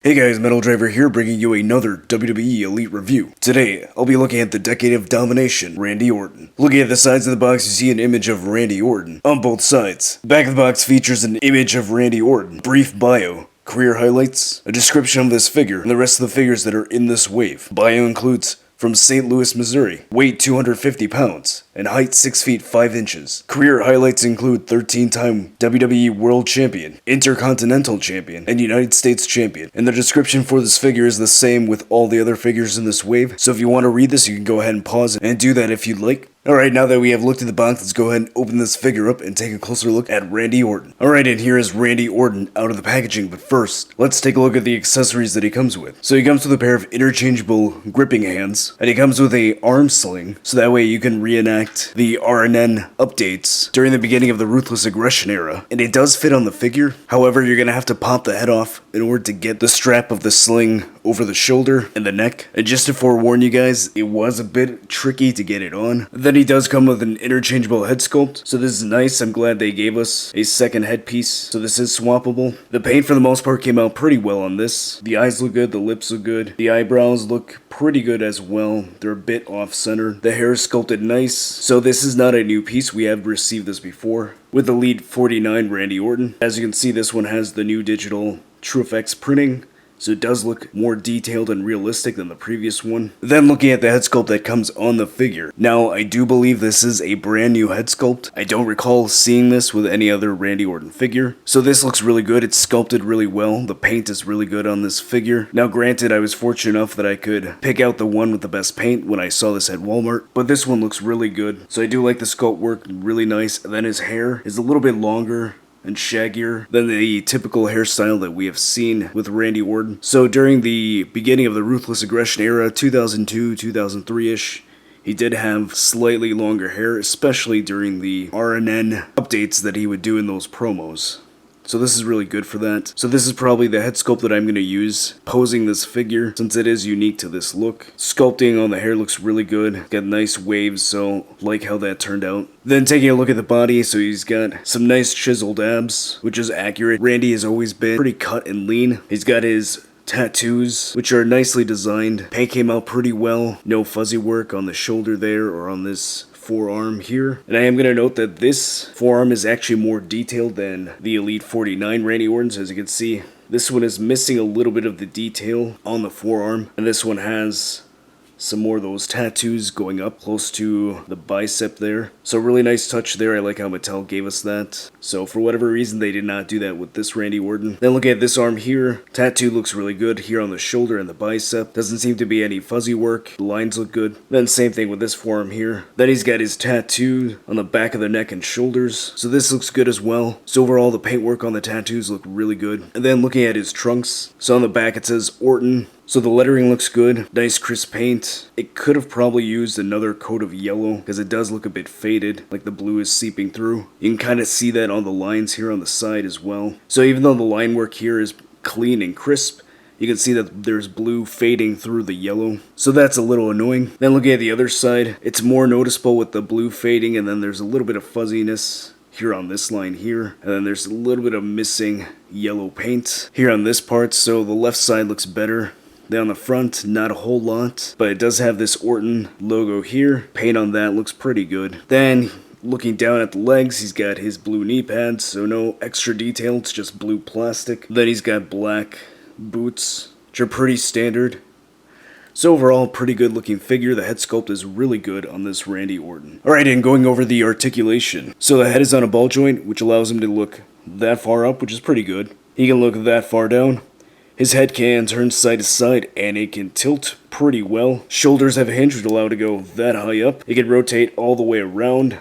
Hey guys, Metal Driver here, bringing you another WWE Elite review. Today, I'll be looking at the Decade of Domination, Randy Orton. Looking at the sides of the box, you see an image of Randy Orton on both sides. The back of the box features an image of Randy Orton, brief bio, career highlights, a description of this figure, and the rest of the figures that are in this wave. Bio includes from St. Louis, Missouri, weight 250 pounds, and height 6 feet 5 inches. Career highlights include 13-time WWE World Champion, Intercontinental Champion, and United States Champion. And the description for this figure is the same with all the other figures in this wave, so if you want to read this, you can go ahead and pause it and do that if you'd like. Alright, now that we have looked at the box, let's go ahead and open this figure up and take a closer look at Randy Orton. Alright, and here is Randy Orton out of the packaging, but first, let's take a look at the accessories that he comes with. So he comes with a pair of interchangeable gripping hands, and he comes with a arm sling, so that way you can reenact the RNN updates during the beginning of the Ruthless aggression era. And it does fit on the figure, however you're gonna have to pop the head off in order to get the strap of the sling over the shoulder and the neck. And just to forewarn you guys, it was a bit tricky to get it on. Then he does come with an interchangeable head sculpt, so this is nice. I'm glad they gave us a second headpiece, so this is swappable. The paint for the most part came out pretty well on this. The eyes look good, the lips look good, the eyebrows look pretty good as well. They're a bit off center. The hair is sculpted nice, so this is not a new piece. We have received this before with Elite 49 Randy Orton. As you can see, this one has the new digital TrueFX printing, so it does look more detailed and realistic than the previous one. Then looking at the head sculpt that comes on the figure. Now, I do believe this is a brand new head sculpt. I don't recall seeing this with any other Randy Orton figure. So this looks really good. It's sculpted really well. The paint is really good on this figure. Now granted, I was fortunate enough that I could pick out the one with the best paint when I saw this at Walmart, but this one looks really good. So I do like the sculpt work, really nice. And then his hair is a little bit longer and shaggier than the typical hairstyle that we have seen with Randy Orton. So during the beginning of the Ruthless aggression era, 2002, 2003-ish, he did have slightly longer hair, especially during the RNN updates that he would do in those promos. So this is really good for that. So this is probably the head sculpt that I'm going to use posing this figure, since it is unique to this look. Sculpting on the hair looks really good. Got nice waves, so like how that turned out. Then taking a look at the body, so he's got some nice chiseled abs, which is accurate. Randy has always been pretty cut and lean. He's got his tattoos, which are nicely designed. Paint came out pretty well. No fuzzy work on the shoulder there or on this forearm here. And I am going to note that this forearm is actually more detailed than the Elite 49 Randy Orton's. As you can see, this one is missing a little bit of the detail on the forearm, and this one has some more of those tattoos going up close to the bicep there. So really nice touch there. I like how Mattel gave us that. So for whatever reason, they did not do that with this Randy Orton. Then look at this arm here. Tattoo looks really good here on the shoulder and the bicep. Doesn't seem to be any fuzzy work. The lines look good. Then same thing with this forearm here. Then he's got his tattoo on the back of the neck and shoulders. So this looks good as well. So overall, the paintwork on the tattoos look really good. And then looking at his trunks. So on the back it says Orton. So the lettering looks good, nice crisp paint. It could have probably used another coat of yellow because it does look a bit faded, like the blue is seeping through. You can kind of see that on the lines here on the side as well. So even though the line work here is clean and crisp, you can see that there's blue fading through the yellow. So that's a little annoying. Then looking at the other side, it's more noticeable with the blue fading, and then there's a little bit of fuzziness here on this line here, and then there's a little bit of missing yellow paint here on this part, so the left side looks better. Then on the front, not a whole lot, but it does have this Orton logo here. Paint on that looks pretty good. Then, looking down at the legs, he's got his blue knee pads, so no extra detail, it's just blue plastic. Then he's got black boots, which are pretty standard. So overall, pretty good looking figure. The head sculpt is really good on this Randy Orton. Alright, and going over the articulation. So the head is on a ball joint, which allows him to look that far up, which is pretty good. He can look that far down. His head can turn side to side, and it can tilt pretty well. Shoulders have a hinge, which allow it to go that high up. It can rotate all the way around.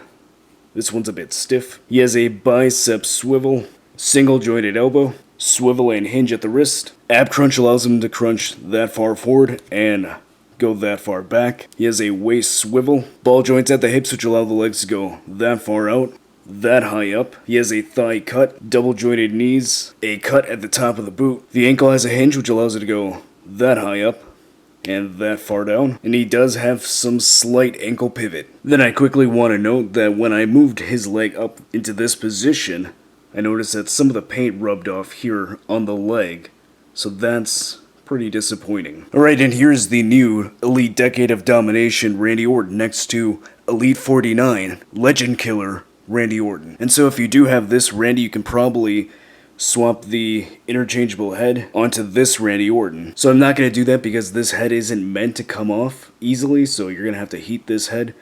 This one's a bit stiff. He has a bicep swivel, single jointed elbow, swivel and hinge at the wrist. Ab crunch allows him to crunch that far forward and go that far back. He has a waist swivel, ball joints at the hips, which allow the legs to go that far out, that high up. He has a thigh cut, double jointed knees, a cut at the top of the boot. The ankle has a hinge which allows it to go that high up and that far down, and he does have some slight ankle pivot. Then I quickly want to note that when I moved his leg up into this position, I noticed that some of the paint rubbed off here on the leg. So that's pretty disappointing. Alright, and here's the new Elite Decade of Domination Randy Orton next to Elite 49 Legend Killer Randy Orton. And so if you do have this Randy, you can probably swap the interchangeable head onto this Randy Orton. So I'm not going to do that because this head isn't meant to come off easily, so you're going to have to heat this head.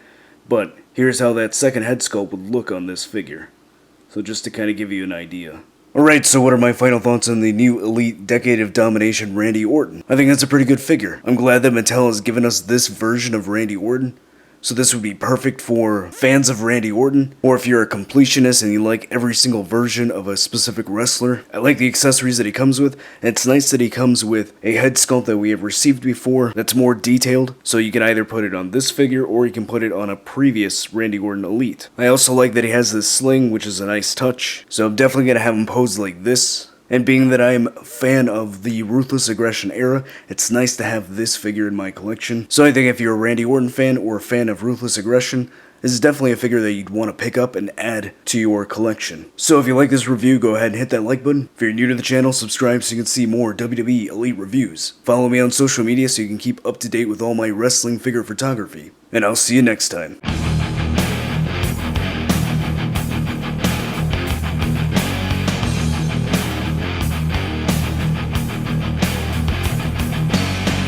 But here's how that second head sculpt would look on this figure. So just to kind of give you an idea. Alright, so what are my final thoughts on the new Elite Decade of Domination Randy Orton? I think that's a pretty good figure. I'm glad that Mattel has given us this version of Randy Orton. So this would be perfect for fans of Randy Orton, or if you're a completionist and you like every single version of a specific wrestler. I like the accessories that he comes with, and it's nice that he comes with a head sculpt that we have received before that's more detailed, so you can either put it on this figure or you can put it on a previous Randy Orton Elite. I also like that he has this sling, which is a nice touch, so I'm definitely going to have him posed like this. And being that I'm a fan of the Ruthless Aggression era, it's nice to have this figure in my collection. So I think if you're a Randy Orton fan or a fan of Ruthless Aggression, this is definitely a figure that you'd want to pick up and add to your collection. So if you like this review, go ahead and hit that like button. If you're new to the channel, subscribe so you can see more WWE Elite reviews. Follow me on social media so you can keep up to date with all my wrestling figure photography. And I'll see you next time.